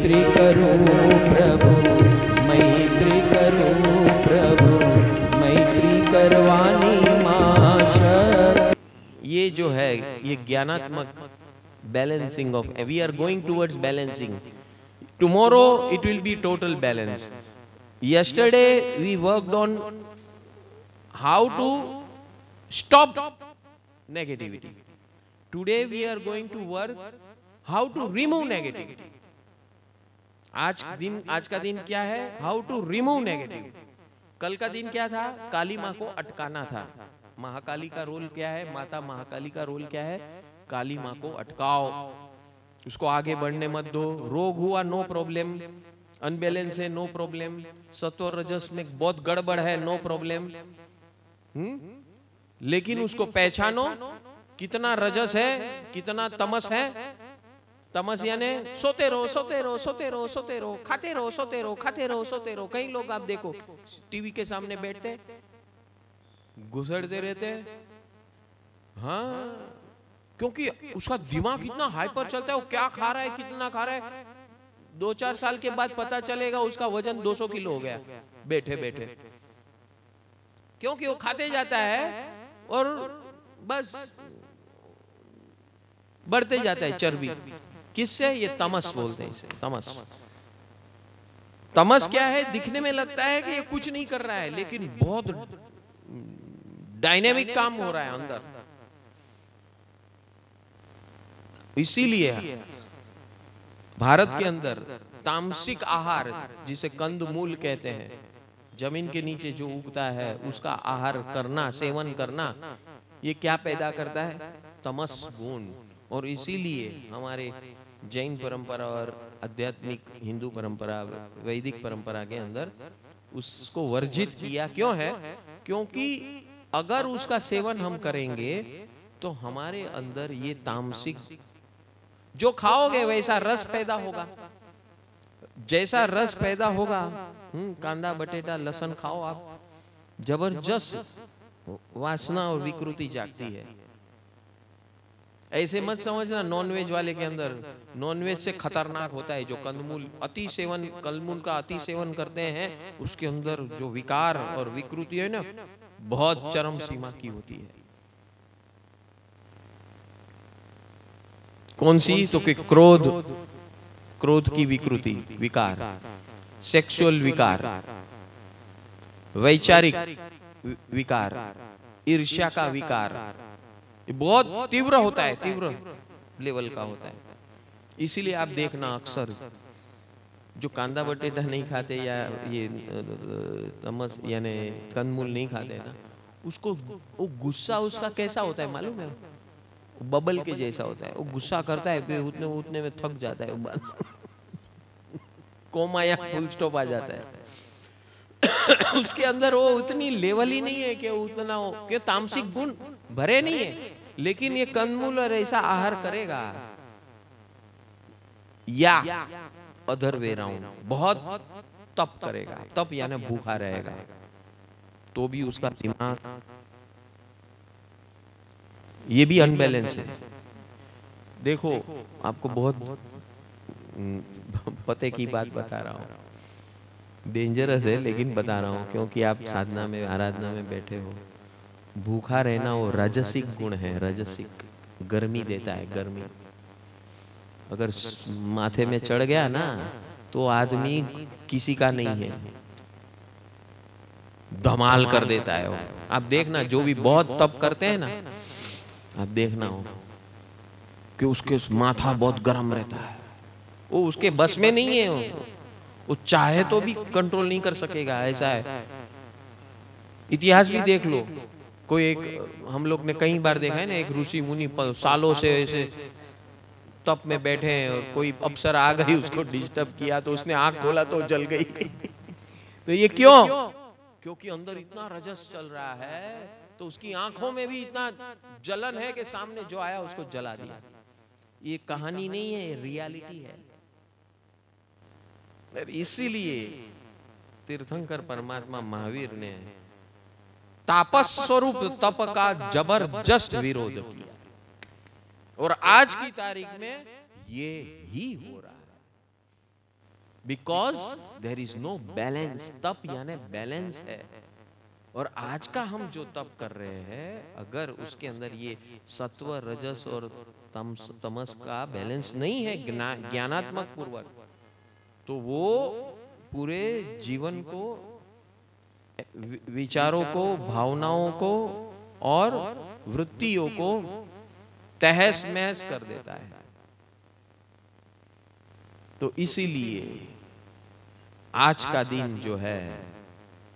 मैत्री करो प्रभु, मैत्री करो प्रभु, मैत्री करवानी मां शक्ति। ये जो है ये ज्ञानात्मक balancing of, we are going towards balancing. Tomorrow it will be total balance. Yesterday we worked on how to stop negativity. Today we are going to work how to remove negativity. आज का दिन क्या है? How to remove negativity. कल का दिन क्या था? काली माँ को अटकाना था. महाकाली का रोल क्या है? माता महाकाली का रोल क्या है? काली माँ को अटकाओ, उसको आगे बढ़ने मत दो. रोग हुआ, नो प्रॉब्लम. अनबैलेंस है, नो प्रॉब्लम. सत्व रजस में बहुत गड़बड़ है, नो प्रॉब्लम. लेकिन उसको पहचानो, कितना रजस है, कितना तमस है. तमस यानी सोते रहो, सोते रहो, सोते रहो, सोते रहो, खाते रहो, सोते रहो, खाते रहो, सोते रहो. कई लोग आप देखो टीवी के सामने बैठते घुसड़ते रहते. हाँ, क्योंकि उसका दिमाग इतना हाइपर चलता है. वो क्या खा रहा है, कितना खा रहा है, 2-4 साल के बाद पता चलेगा उसका वजन 200 किलो हो गया बैठे बैठे. क्योंकि वो खाते जाता है और बस बढ़ते जाता है चर्बी. किससे? ये तमस बोलते हैं इसे, तमस. तमस क्या है? दिखने में लगता है कि ये कुछ नहीं कर रहा है, लेकिन बहुत डायनेमिक काम हो रहा है अंदर. इसीलिए भारत के अंदर तामसिक आहार, जिसे कंदमूल कहते हैं, जमीन के नीचे जो उगता है उसका आहार करना, सेवन करना, ये क्या पैदा करता है? तमस गुण. और इसीलिए हमारे जैन परंपरा और आध्यात्मिक हिंदू परंपरा, वैदिक परंपरा के अंदर उसको वर्जित किया. क्यों है? क्योंकि अगर उसका सेवन हम करेंगे तो हमारे अंदर ये तामसिक, जो खाओगे वैसा रस पैदा होगा. जैसा रस पैदा होगा, कांदा बटेटा लहसुन खाओ आप, जबरदस्त वासना और विकृति जागती है. ऐसे मत समझना नॉनवेज वाले के अंदर, नॉनवेज से खतरनाक होता है जो कंदमूल अति सेवन, कंदमूल का अति सेवन करते हैं, उसके अंदर जो विकार और विकृति है ना, बहुत चरम सीमा की होती है. कौन सी? तो कि क्रोध, क्रोध की विकृति, विकार, सेक्सुअल विकार, वैचारिक विकार, ईर्ष्या का विकार. ये बहुत तीव्र होता है, तीव्र लेवल का होता है. इसीलिए आप देखना अक्सर जो कांदा बटेटा नहीं खाते या ये तमस यानी कंदमूल नहीं खाते ना, उसको वो गुस्सा उसका कैसा होता है मालूम है? बबल के जैसा होता है. वो गुस्सा करता है, फिर उतने में थक जाता है, कोमा या फुल स्टॉप आ जाता है. उसके अंदर वो उतनी लेवल ही नहीं है कि उतना हो कि तामसिक गुण भरे नहीं है. लेकिन ये कंदमूल और ऐसा आहार करेगा, या अदर वे राउंड बहुत तप करेगा, तप यानी भूखा रहेगा, तो भी उसका दिमाग ये भी अनबैलेंस है. देखो आपको बहुत पते की बात बता रहा हूँ, डेंजरस है लेकिन बता रहा हूँ, क्योंकि आप साधना में, आराधना में बैठे हो. भूखा रहना वो राजसिक गुण है. राजसिक गर्मी देता है, गर्मी. अगर माथे में चढ़ गया ना तो आदमी किसी का नहीं है, धमाल कर देता है वो. आप देखना जो भी बहुत तप करते हैं ना, आप देखना हो कि उसके माथा बहुत गर्म रहता है. वो उसके बस में नहीं है, वो चाहे तो भी कंट्रोल नहीं कर सकेगा, ऐसा है. इतिहास भी देख लो. कोई एक, हम लोग ने कई बार देखा है ना, एक ऋषि मुनि सालों से ऐसे तप में बैठे हैं और कोई अप्सरा आ गई, उसको डिस्टर्ब किया तो उसने आंख खोला तो जल गई. तो ये क्यों? क्योंकि अंदर इतना रजस चल रहा है, तो उसकी आंखों में भी इतना जलन है कि सामने जो आया उसको जला दिया. ये कहानी नहीं है, ये रियलिटी है. इसीलिए तीर्थंकर परमात्मा महावीर ने तापस स्वरूप तप का जबरदस्त विरोध किया, और आज की तारीख में ये ही हो रहा है. Because there is no balance. तप यानी बैलेंस है। और आज का हम जो तप कर रहे हैं, अगर उसके अंदर ये सत्व, रजस और तमस का बैलेंस नहीं है ज्ञानात्मक पूर्वक, तो वो पूरे जीवन को, विचारों को, भावनाओं को और वृत्तियों को तहस महस कर देता है। तो इसीलिए आज का दिन जो है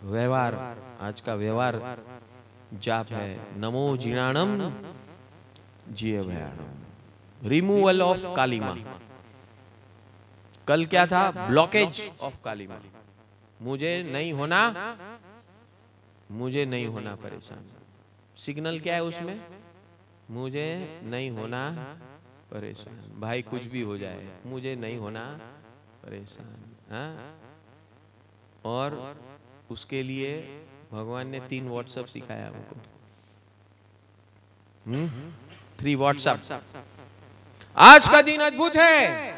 व्यवहार, आज का व्यवहार जाप है नमो जिनाणम जियभयाणम, रिमूवल ऑफ कालिमा। कल क्या था? ब्लॉकेज ऑफ कालिमा। मुझे नहीं होना परेशान। सिग्नल क्या है उसमें? मुझे नहीं होना परेशान। भाई कुछ भी हो जाए, मुझे नहीं होना परेशान। हाँ? और उसके लिए भगवान ने 3 व्हाट्सएप सिखाया हमको। 3 व्हाट्सएप। आज का दिन अद्भुत है,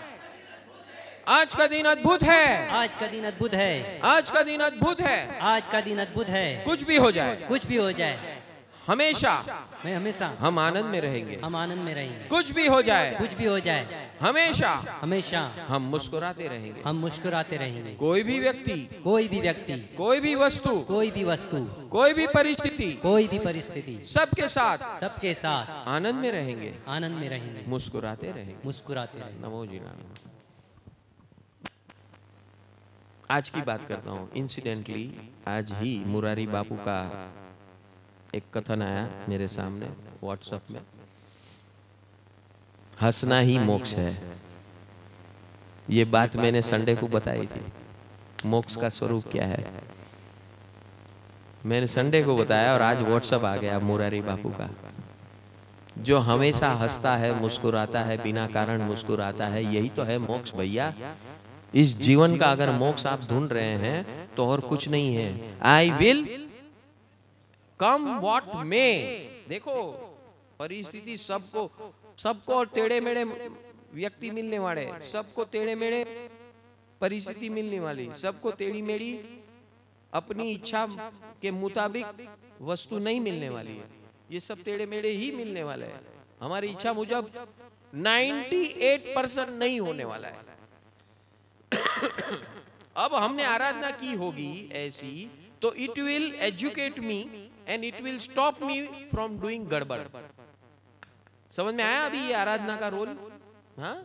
आज का दिन अद्भुत है, आज का दिन अद्भुत है, आज का दिन अद्भुत है, आज का दिन अद्भुत है। कुछ भी हो जाए, कुछ भी हो जाए, हमेशा मैं हमेशा हम आनंद में रहेंगे। हम आनंद में रहेंगे। कुछ भी हो जाए, कुछ भी हो जाए, हमेशा हमेशा हम मुस्कुराते रहेंगे। हम मुस्कुराते रहेंगे। कोई भी व्यक्ति, कोई भी व्यक्ति, कोई भी वस्तु, कोई भी वस्तु, कोई भी परिस्थिति, कोई भी परिस्थिति, सबके साथ सबके साथ आनंद में रहेंगे, आनंद में रहेंगे, मुस्कुराते रहेंगे, मुस्कुराते रहेंगे। नमो जी नाम। आज की बात करता हूँ। इंसिडेंटली आज ही मुरारी बापू का एक कथन आया मेरे सामने व्हाट्सएप में। हंसना ही मोक्ष है। ये बात मैंने संडे को बताई थी। मोक्ष का स्वरूप क्या है मैंने संडे को बताया, और आज व्हाट्सएप आ गया मुरारी बापू का, जो हमेशा हंसता है, मुस्कुराता है, बिना कारण मुस्कुराता है। यही तो है मोक्ष भैया। इस जीवन का अगर मोक्ष आप ढूंढ रहे हैं तो और कुछ नहीं है। आई विल कम व्हाट मे। देखो परिस्थिति सबको टेढ़े मेढ़े व्यक्ति मिलने वाले, सबको टेढ़े मेढ़े परिस्थिति मिलने वाली, सबको टेढ़ी मेढ़ी अपनी इच्छा के मुताबिक वस्तु नहीं मिलने वाली है। ये सब टेढ़े मेढ़े ही मिलने वाले हैं। हमारी इच्छा मुजब 98% नहीं होने वाला है। अब हमने आराधना की होगी ऐसी, तो it will educate me and it will stop me from doing गड़बड़। समझ में आया अभी ये आराधना का रोल? हाँ,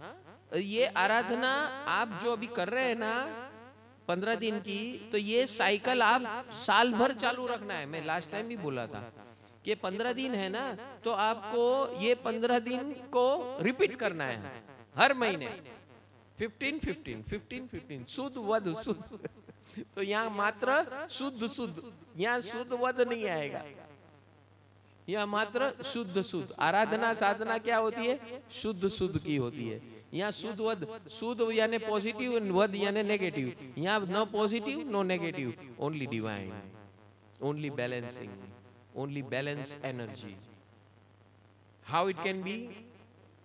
ये आराधना आप जो अभी कर रहे हैं ना 15 दिन की, तो ये साइकिल आप साल भर चालू रखना है। मैं लास्ट टाइम भी बोला था कि 15 दिन है ना, तो आपको ये 15 दिन को रिपीट करना है हर महीने। 15-15 शुद्ध वध शुद्ध। तो यहाँ मात्र शुद्ध, यहाँ शुद्ध वध नहीं आएगा, यहाँ मात्र शुद्ध। आराधना साधना क्या होती है? शुद्ध की होती है। यहाँ शुद्ध वध, शुद्ध यानी पॉजिटिव, वध यानी नेगेटिव। यहाँ no positive no negative, only divine, only balancing, only balance energy. How it can be?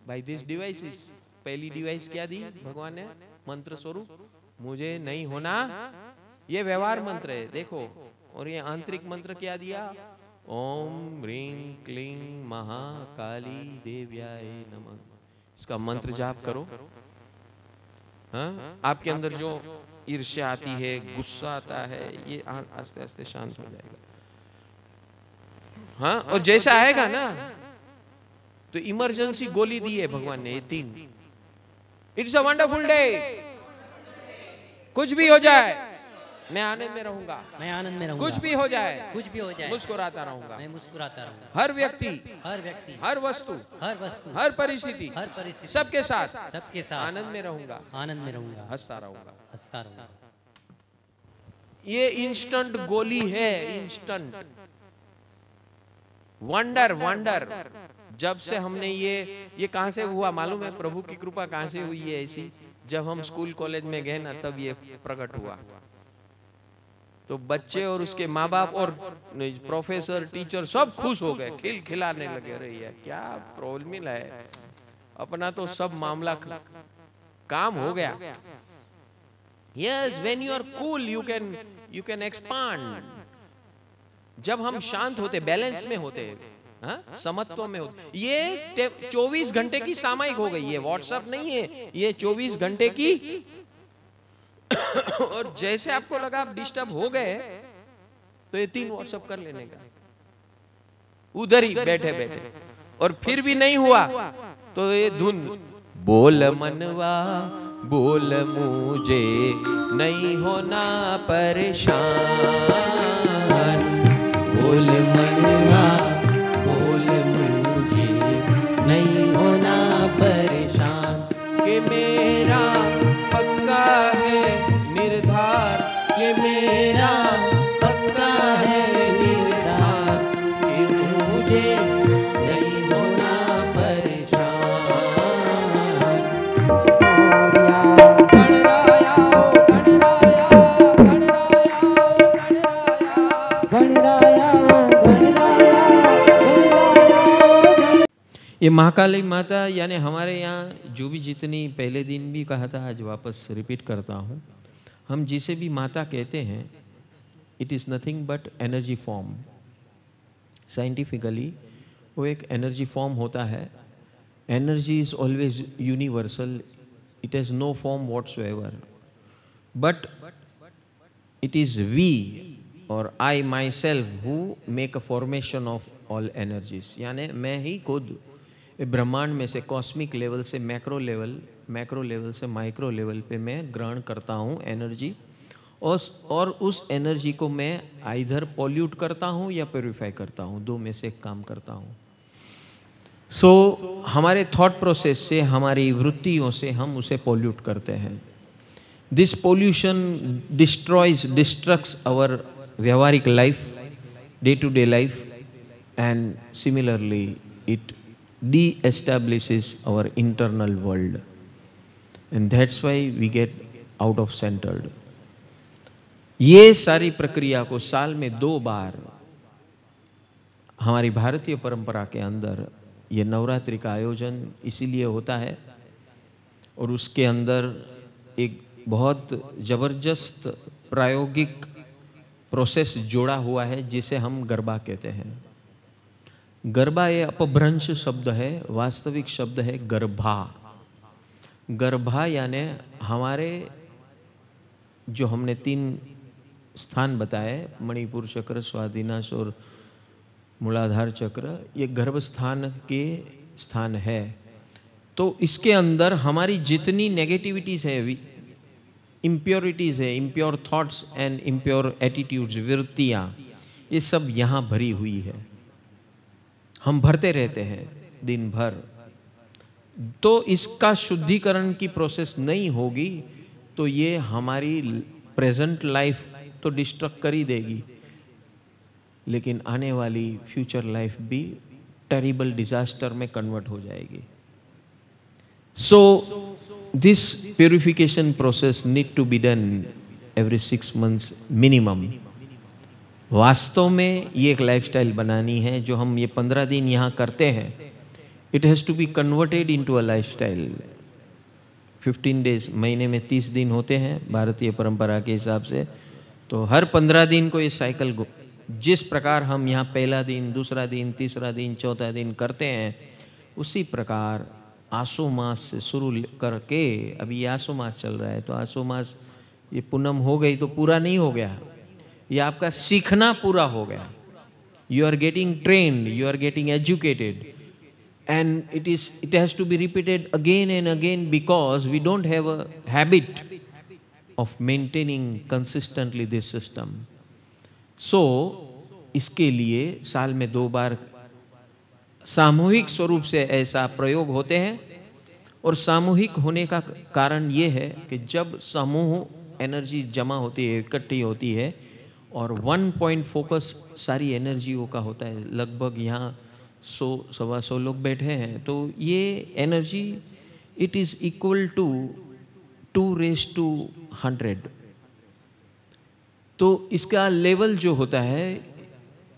By this devices. पहली डिवाइस क्या दी भगवान ने? मंत्र स्वरूप, मुझे नहीं होना। ये व्यवहार मंत्र है, देखो। और ये आंतरिक मंत्र क्या दिया? ओम ह्रीं क्लीं महाकाली देव्याय नमः। इसका मंत्र जाप करो। हाँ? आपके अंदर जो ईर्ष्या आती है, गुस्सा आता है, ये आस्ते आस्ते शांत हो जाएगा। हाँ, और जैसा आएगा ना, तो इमरजेंसी गोली दी है भगवान ने, ये 3। It's a wonderful day. कुछ भी हो जाए मैं आनंद में रहूंगा, मैं आनंद में रहूंगा। कुछ भी हो जाए, कुछ भी हो जाए, मुस्कुराता रहूंगा, मैं मुस्कुराता रहूंगा। हर व्यक्ति, हर व्यक्ति, हर वस्तु, हर वस्तु, हर परिस्थिति, हर परिस्थिति, सबके साथ, सबके साथ आनंद में रहूंगा, आनंद में रहूंगा, हंसता रहूंगा, हंसता रहूंगा। ये इंस्टेंट गोली है, इंस्टेंट वंडर। जब से हमने ये कहां से हुआ मालूम है? प्रभु की कृपा कहां से हुई है ऐसी? जब हम स्कूल कॉलेज में गए ना, तब ये प्रकट हुआ। तो बच्चे और उसके माँ बाप और प्रोफेसर, टीचर सब खुश हो गए, खिलाने लगे। रही है क्या प्रॉब्लम है, अपना तो सब मामला काम हो गया। Yes, when you are cool, you can expand. जब हम शांत होते, बैलेंस में होते, हाँ, समत्व में होते, ये 24 घंटे की सामयिक हो गई, ये व्हाट्सएप नहीं है, ये 24 घंटे की। और जैसे आपको लगा आप डिस्टर्ब हो गए, तो ये 3 व्हाट्सएप कर लेने का, उधर ही बैठे बैठे। और फिर भी नहीं हुआ तो ये धुन, बोल मनवा बोल मुझे नहीं होना परेशान, बोल मनवा बोल मुझे नहीं होना परेशान, कि मेरा पक्का है निर्धार, कि मेरा पक्का है निर्धार, कि मुझे नहीं होना परेशान। गणराया गणराया गणराया गणराया गणराया। ये महाकाली माता यानी हमारे यहाँ जो भी जितनी, पहले दिन भी कहा था, आज वापस रिपीट करता हूँ, हम जिसे भी माता कहते हैं, it is nothing but energy form. Scientifically वो एक एनर्जी फॉर्म होता है। Energy is always universal, it has no form whatsoever, but it is we और I myself who make a formation of all energies. यानी मैं ही खुद ब्रह्मांड में से कॉस्मिक लेवल से मैक्रो लेवल से माइक्रो लेवल पे मैं ग्रहण करता हूँ एनर्जी, और उस एनर्जी को मैं आइधर पॉल्यूट करता हूँ या प्योरीफाई करता हूँ, दो में से एक काम करता हूँ। सो हमारे थॉट प्रोसेस से, हमारी वृत्तियों से हम उसे पॉल्यूट करते हैं। दिस पोल्यूशन डिस्ट्रक्ट्स आवर व्यवहारिक life, day to day life, and similarly it de-establishes our internal world, and that's why we get out of centered. ये सारी प्रक्रिया को साल में 2 बार हमारी भारतीय परंपरा के अंदर ये नवरात्रि का आयोजन इसीलिए होता है, और उसके अंदर एक बहुत जबरदस्त प्रायोगिक प्रोसेस जोड़ा हुआ है जिसे हम गरबा कहते हैं। गरबा ये अपभ्रंश शब्द है, वास्तविक शब्द है गर्भा। गर्भा यानी हमारे जो हमने 3 स्थान बताए, मणिपुर चक्र, स्वादिनाश और मूलाधार चक्र, ये गर्भ स्थान के स्थान है। तो इसके अंदर हमारी जितनी नेगेटिविटीज है, इम्प्योरिटीज है, impure thoughts and impure attitudes, वृत्तियाँ, ये सब यहाँ भरी हुई है। हम भरते रहते हैं दिन भर, तो इसका शुद्धिकरण की प्रोसेस नहीं होगी तो ये हमारी प्रेजेंट लाइफ तो डिस्ट्रक्ट कर ही देगी, लेकिन आने वाली फ्यूचर लाइफ भी टेरिबल डिजास्टर में कन्वर्ट हो जाएगी। So this purification process need to be done every 6 months minimum. वास्तव में ये एक लाइफस्टाइल बनानी है जो हम ये 15 दिन यहाँ करते हैं। It has to be converted into a lifestyle. 15 days, महीने में 30 दिन होते हैं भारतीय परंपरा के हिसाब से, तो हर 15 दिन को ये साइकिल, जिस प्रकार हम यहाँ पहला दिन, दूसरा दिन, तीसरा दिन, चौथा दिन करते हैं, उसी प्रकार आसो मास से शुरू करके, अभी आसो मास चल रहा है, तो आसो मास ये पूनम हो गई तो पूरा नहीं हो गया, ये आपका सीखना पूरा हो गया। You are getting trained, you are getting educated, and it has to be repeated again and again because we don't have a habit of maintaining consistently this system. So इसके लिए साल में 2 बार सामूहिक स्वरूप से ऐसा प्रयोग होते हैं, और सामूहिक होने का कारण ये है कि जब समूह एनर्जी जमा होती है, इकट्ठी होती है, और 1 पॉइंट फोकस सारी एनर्जियों का होता है, लगभग यहाँ 100-125 लोग बैठे हैं, तो ये energy it is equal to 2:100। तो इसका लेवल जो होता है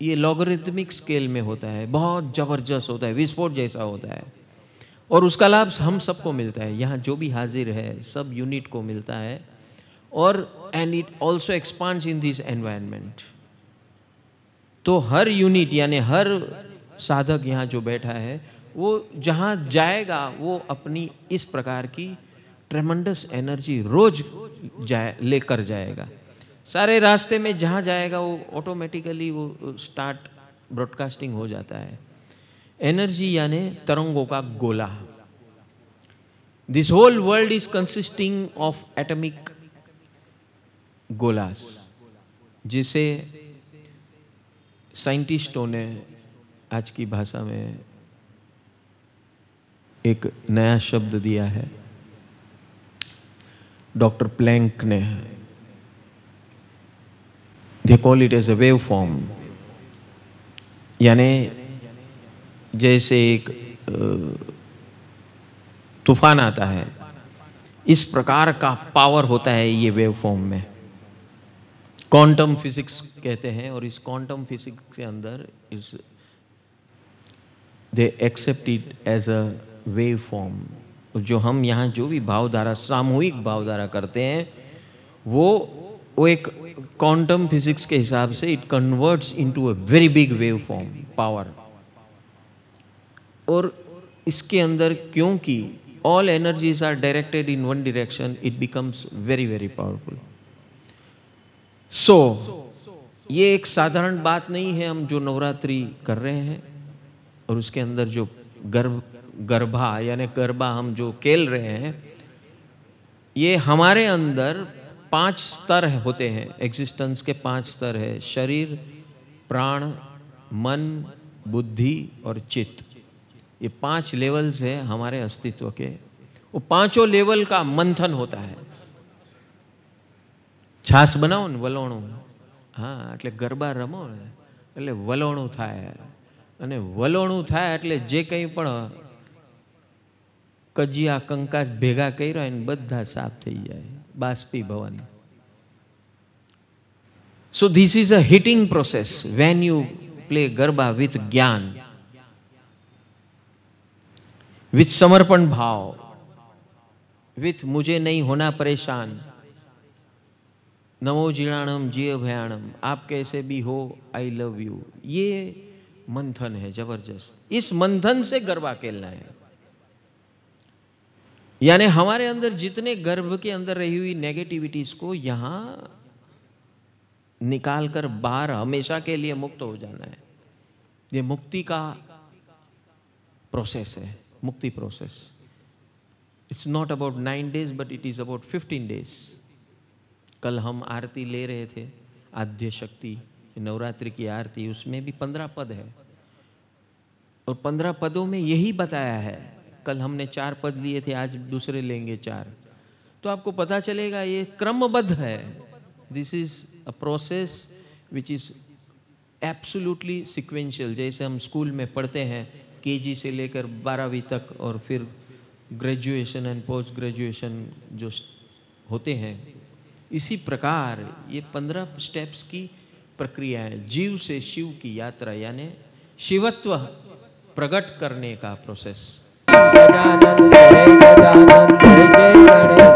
ये लॉगरिथमिक स्केल में होता है, बहुत ज़बरदस्त होता है, विस्फोट जैसा होता है, और उसका लाभ हम सबको मिलता है। यहाँ जो भी हाजिर है सब यूनिट को मिलता है, और and it also expands in this environment. तो हर यूनिट यानी हर साधक यहाँ जो बैठा है वो जहाँ जाएगा वो अपनी इस प्रकार की ट्रेमेंडस एनर्जी रोज लेकर जाएगा। सारे रास्ते में जहाँ जाएगा वो ऑटोमेटिकली वो स्टार्ट ब्रॉडकास्टिंग हो जाता है। एनर्जी यानी तरंगों का गोला। This whole world is consisting of atomic गोलास, जिसे साइंटिस्टों ने आज की भाषा में एक नया शब्द दिया है, डॉक्टर प्लैंक ने। They call it as a wave form, यानी जैसे एक तूफान आता है, इस प्रकार का पावर होता है ये वेव फॉर्म में। क्वांटम फिजिक्स कहते हैं, और इस क्वांटम फिजिक्स के अंदर इस they accept it as a wave form. जो हम यहाँ जो भी भावधारा, सामूहिक भावधारा करते हैं, वो एक क्वांटम फिजिक्स के हिसाब से it converts into a very big wave form power. और इसके अंदर क्योंकि all energies are directed in one direction, it becomes very very powerful. So ये एक साधारण बात नहीं है हम जो नवरात्रि कर रहे हैं और उसके अंदर जो गरबा यानी गरबा हम जो खेल रहे हैं, ये हमारे अंदर 5 स्तर होते हैं। एग्जिस्टेंस के 5 स्तर है, शरीर, प्राण, मन, बुद्धि और चित्त। ये 5 लेवल्स है हमारे अस्तित्व के। वो पांचों लेवल का मंथन होता है। छास बनाओ ने वलोणું, हाँ એટલે ગરબા રમો ને એટલે વલોણું થાય, અને વલોણું થાય એટલે જે કંઈ પણ કજિયા કંકાસ ભેગા કર્યા એને બધા સાફ થઈ જાય, બાષ્પીભવન. So this is a heating process when you play garba with ज्ञान, with समर्पण भाव, with मुझे नहीं होना परेशान, नमो जीर्णाणम जिय भयाणम, आप कैसे भी हो आई लव यू। ये मंथन है जबरदस्त। इस मंथन से गरबा खेलना है। यानी हमारे अंदर जितने गर्भ के अंदर रही हुई नेगेटिविटीज को यहां निकालकर बाहर हमेशा के लिए मुक्त हो जाना है। ये मुक्ति का प्रोसेस है, मुक्ति process. It's not about 9 days but it is about 15 days। कल हम आरती ले रहे थे, आद्य शक्ति नवरात्रि की आरती, उसमें भी 15 पद है और 15 पदों में यही बताया है। कल हमने 4 पद लिए थे, आज दूसरे लेंगे 4। तो आपको पता चलेगा ये क्रमबद्ध है। This is a process which is absolutely sequential. जैसे हम स्कूल में पढ़ते हैं केजी से लेकर 12वीं तक, और फिर ग्रेजुएशन एंड पोस्ट ग्रेजुएशन जो होते हैं, इसी प्रकार ये 15 स्टेप्स की प्रक्रिया है। जीव से शिव की यात्रा, यानी शिवत्व प्रकट करने का प्रोसेस। गजानन जय गजानन जय जय गणेश